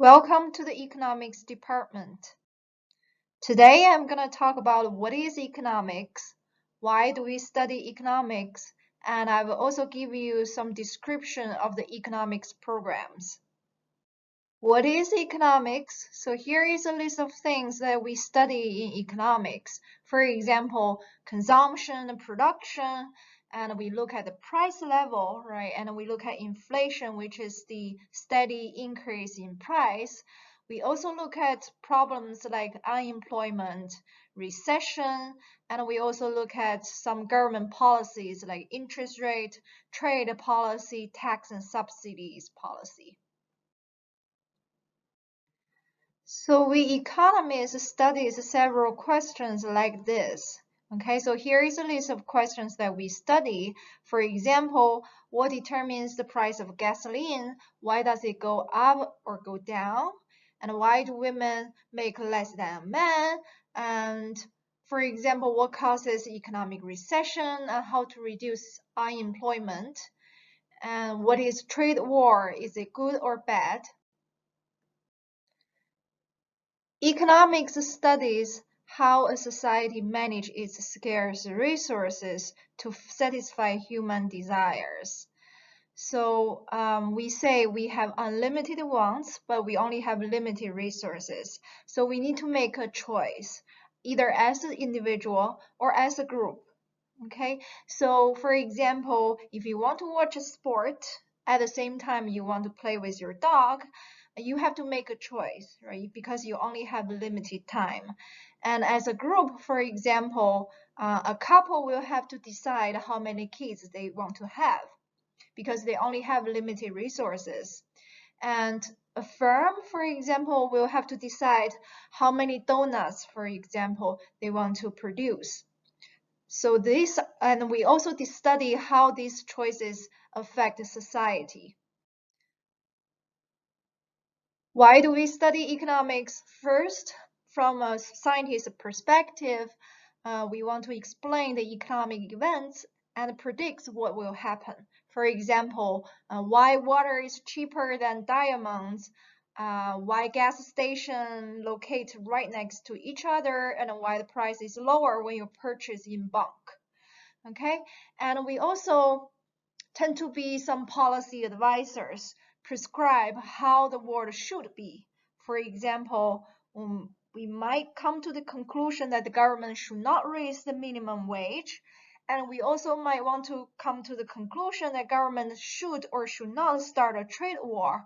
Welcome to the economics department. Today I'm going to talk about what is economics, why do we study economics, and I will also give you some description of the economics programs. What is economics? So here is a list of things that we study in economics. For example, consumption and production, and we look at the price level, right? And we look at inflation, which is the steady increase in price. We also look at problems like unemployment, recession, and we also look at some government policies like interest rate, trade policy, tax and subsidies policy. So we economists studies several questions like this. Okay, so here is a list of questions that we study. For example, what determines the price of gasoline? Why does it go up or go down? And why do women make less than men? And for example, what causes economic recession and how to reduce unemployment? And what is trade war? Is it good or bad? Economics studies how a society manages its scarce resources to satisfy human desires. So we say we have unlimited wants, but we only have limited resources. So we need to make a choice, either as an individual or as a group. Okay, so for example, if you want to watch a sport, at the same time you want to play with your dog, you have to make a choice, right? Because you only have limited time. And as a group, for example, a couple will have to decide how many kids they want to have because they only have limited resources. And a firm, for example, will have to decide how many donuts, for example, they want to produce. So this, and we also study how these choices affect society. Why do we study economics? First, from a scientist's perspective, we want to explain the economic events and predict what will happen. For example, why water is cheaper than diamonds, why gas stations locate right next to each other, and why the price is lower when you purchase in bulk. Okay, and we also tend to be some policy advisors, prescribe how the world should be. For example, we might come to the conclusion that the government should not raise the minimum wage, and we also might want to come to the conclusion that government should or should not start a trade war,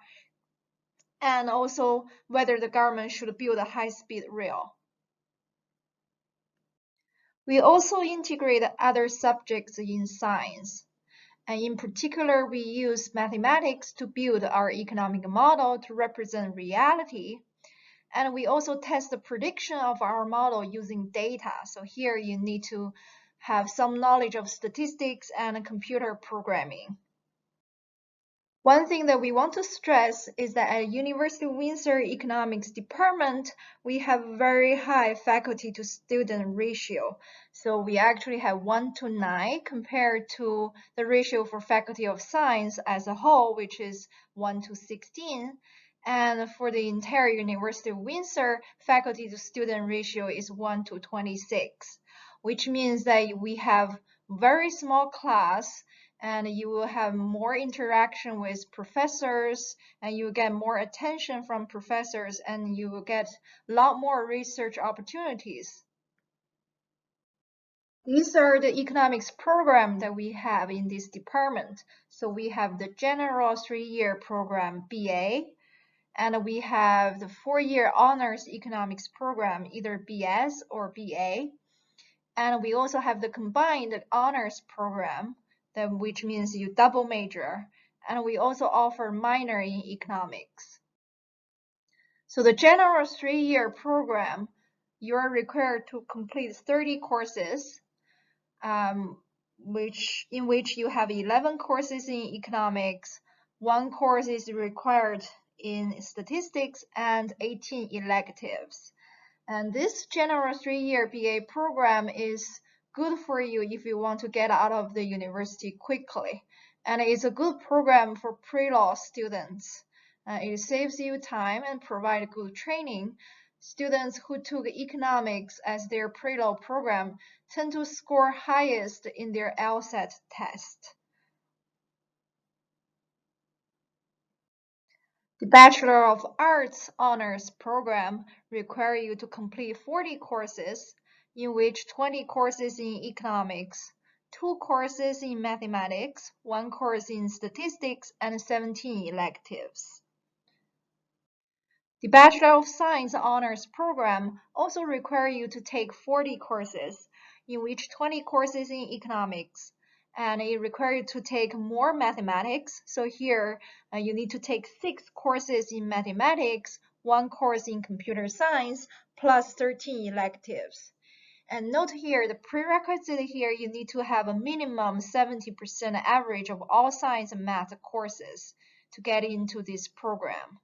and also whether the government should build a high-speed rail. We also integrate other subjects in science. And in particular, we use mathematics to build our economic model to represent reality. And we also test the prediction of our model using data. So here you need to have some knowledge of statistics and computer programming. One thing that we want to stress is that at UWindsor Economics department, we have very high faculty to student ratio. So we actually have 1 to 9 compared to the ratio for faculty of science as a whole, which is 1 to 16. And for the entire University of Windsor, faculty to student ratio is 1 to 26, which means that we have very small class and you will have more interaction with professors and you will get more attention from professors and you will get a lot more research opportunities. These are the economics program that we have in this department. So we have the general 3-year program BA, and we have the 4-year honors economics program, either BS or BA. And we also have the combined honors program, which means you double major, and we also offer minor in economics. So the general 3-year program, you're required to complete 30 courses, in which you have 11 courses in economics, 1 course is required in statistics, and 18 electives. And this general 3-year BA program is good for you if you want to get out of the university quickly. And it's a good program for pre-law students. It saves you time and provides good training. Students who took economics as their pre-law program tend to score highest in their LSAT test. The Bachelor of Arts honors program requires you to complete 40 courses, in which 20 courses in economics, 2 courses in mathematics, 1 course in statistics, and 17 electives. The Bachelor of Science honors program also requires you to take 40 courses, in which 20 courses in economics, and it requires you to take more mathematics. So here you need to take 6 courses in mathematics, 1 course in computer science, plus 13 electives. And note here, the prerequisite here, you need to have a minimum 70% average of all science and math courses to get into this program.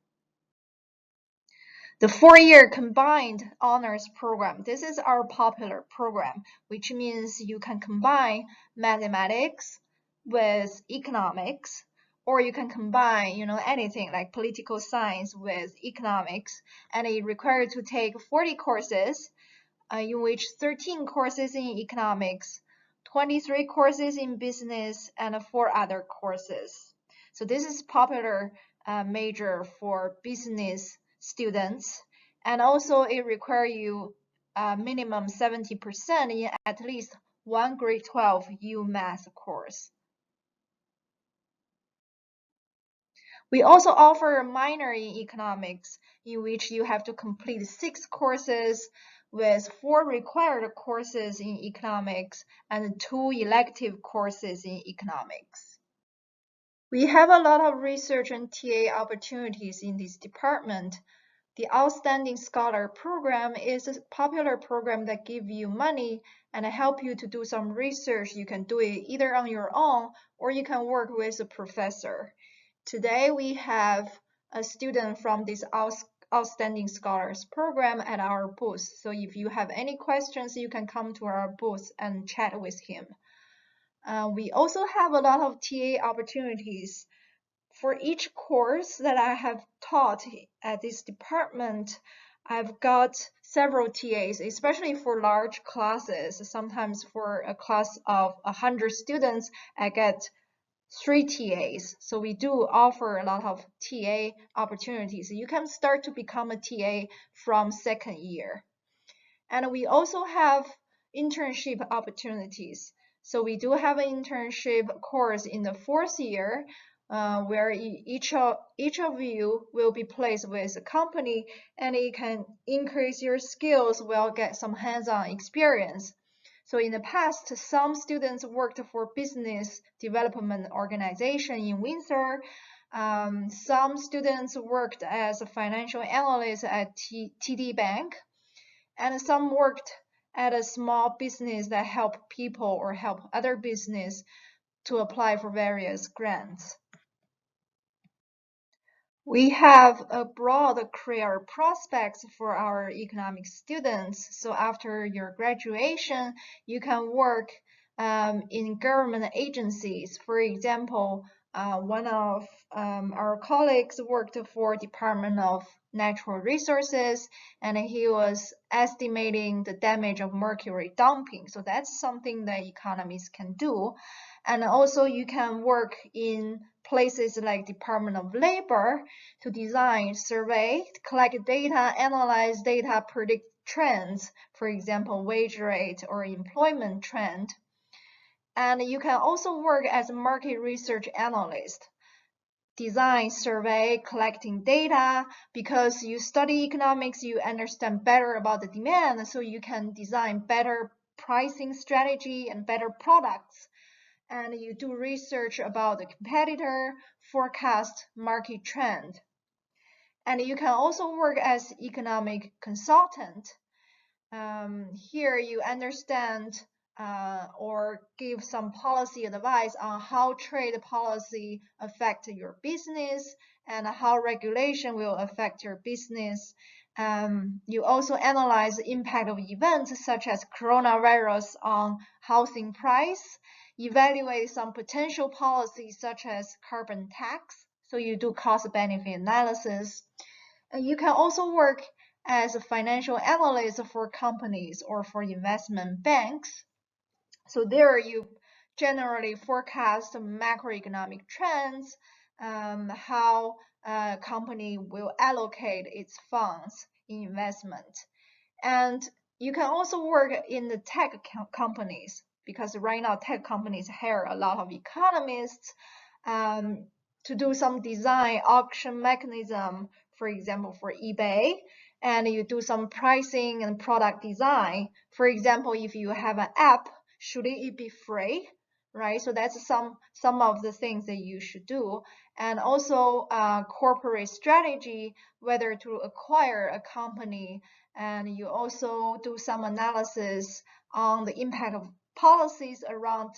The 4-year combined honors program, this is our popular program, which means you can combine mathematics with economics, or you can combine, anything like political science with economics, and it requires you to take 40 courses, in which 13 courses in economics, 23 courses in business, and 4 other courses. So this is popular major for business students, and also it requires you minimum 70% in at least one grade 12 UMath course. We also offer a minor in economics, in which you have to complete 6 courses with 4 required courses in economics and 2 elective courses in economics. We have a lot of research and TA opportunities in this department. The Outstanding Scholar program is a popular program that gives you money and help you to do some research. You can do it either on your own or you can work with a professor. Today we have a student from this Outstanding Scholars program at our booth. So if you have any questions, you can come to our booth and chat with him. We also have a lot of TA opportunities. For each course that I have taught at this department, I've got several TAs, especially for large classes. Sometimes for a class of 100 students, I get 3 TAs. So we do offer a lot of TA opportunities. You can start to become a TA from 2nd year. And we also have internship opportunities. So we do have an internship course in the 4th year, where each of you will be placed with a company, and it can increase your skills while get some hands-on experience. So in the past, some students worked for business development organization in Windsor. Some students worked as a financial analyst at TD Bank, and some worked at a small business that help people or help other business to apply for various grants. We have a broad career prospects for our economics students. So after your graduation, you can work in government agencies. For example, one of our colleagues worked for Department of Natural Resources, and he was estimating the damage of mercury dumping. So that's something that economists can do. And also you can work in places like Department of Labor to design, survey, collect data, analyze data, predict trends, for example, wage rate or employment trend. And you can also work as a market research analyst, design, survey, collecting data. Because you study economics, you understand better about the demand, so you can design better pricing strategy and better products. And you do research about the competitor, forecast market trend. And you can also work as economic consultant. Here you understand or give some policy advice on how trade policy affect your business and how regulation will affect your business. You also analyze the impact of events such as coronavirus on housing price, evaluate some potential policies such as carbon tax. So you do cost-benefit analysis. And you can also work as a financial analyst for companies or for investment banks. So there you generally forecast macroeconomic trends, how a company will allocate its funds in investment. And you can also work in the tech companies, because right now tech companies hire a lot of economists to do some design auction mechanism, for example, for eBay. And you do some pricing and product design. For example, if you have an app, should it be free? Right, so that's some of the things that you should do. And also corporate strategy, whether to acquire a company, and you also do some analysis on the impact of policies around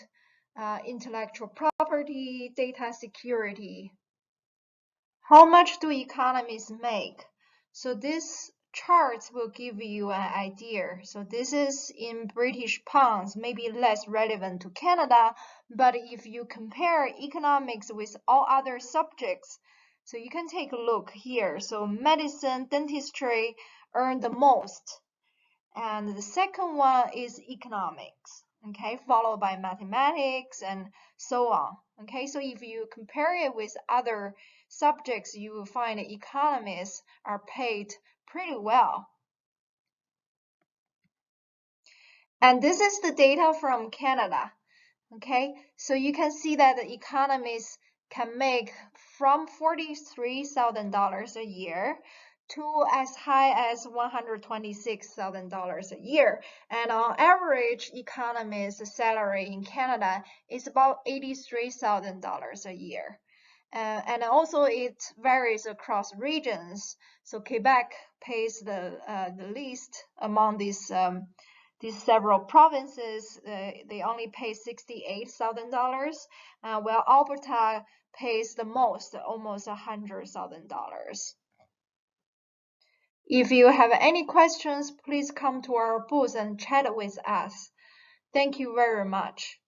intellectual property, data security. How much do economists make? So this chart will give you an idea. So this is in British pounds, maybe less relevant to Canada, but if you compare economics with all other subjects, so you can take a look here. So medicine, dentistry earn the most. And the second one is economics, okay, followed by mathematics and so on. Okay, so if you compare it with other subjects, you will find that economists are paid pretty well. And this is the data from Canada. Okay, so you can see that the economists can make from $43,000 a year to as high as $126,000 a year. And on average, economists' salary in Canada is about $83,000 a year. And also it varies across regions. So Quebec pays the least among these several provinces. They only pay $68,000, while Alberta pays the most, almost $100,000. If you have any questions, please come to our booth and chat with us. Thank you very much.